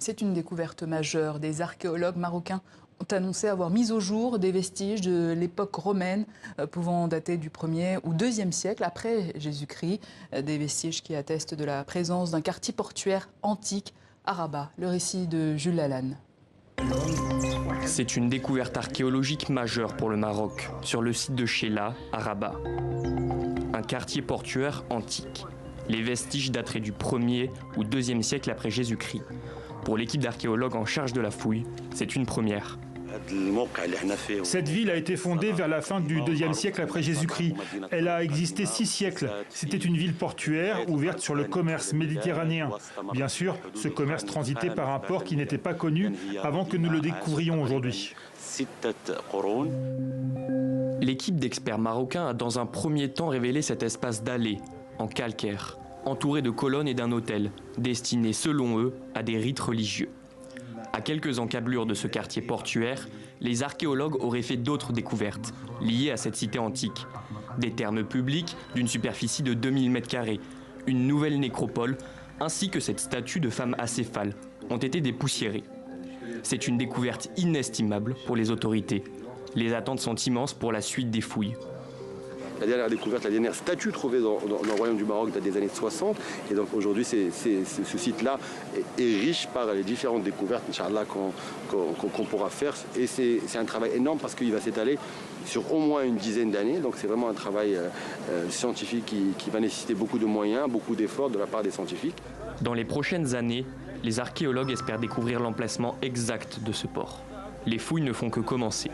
C'est une découverte majeure. Des archéologues marocains ont annoncé avoir mis au jour des vestiges de l'époque romaine pouvant dater du 1er ou 2e siècle après Jésus-Christ. Des vestiges qui attestent de la présence d'un quartier portuaire antique à Rabat. Le récit de Jules Lalanne. C'est une découverte archéologique majeure pour le Maroc, sur le site de Chella, à Rabat. Un quartier portuaire antique. Les vestiges dateraient du 1er ou 2e siècle après Jésus-Christ. Pour l'équipe d'archéologues en charge de la fouille, c'est une première. Cette ville a été fondée vers la fin du 2e siècle après Jésus-Christ. Elle a existé 6 siècles. C'était une ville portuaire ouverte sur le commerce méditerranéen. Bien sûr, ce commerce transitait par un port qui n'était pas connu avant que nous le découvrions aujourd'hui. L'équipe d'experts marocains a dans un premier temps révélé cet espace dallé, en calcaire, entouré de colonnes et d'un autel, destiné selon eux à des rites religieux. À quelques encablures de ce quartier portuaire, les archéologues auraient fait d'autres découvertes liées à cette cité antique. Des thermes publics d'une superficie de 2000 m², une nouvelle nécropole, ainsi que cette statue de femme acéphale, ont été dépoussiérées. C'est une découverte inestimable pour les autorités. Les attentes sont immenses pour la suite des fouilles. La dernière découverte, la dernière statue trouvée dans le royaume du Maroc date des années 60. Et donc aujourd'hui, ce site-là est riche par les différentes découvertes, Inch'Allah, qu'on pourra faire. Et c'est un travail énorme parce qu'il va s'étaler sur au moins une dizaine d'années. Donc c'est vraiment un travail scientifique qui va nécessiter beaucoup de moyens, beaucoup d'efforts de la part des scientifiques. Dans les prochaines années, les archéologues espèrent découvrir l'emplacement exact de ce port. Les fouilles ne font que commencer.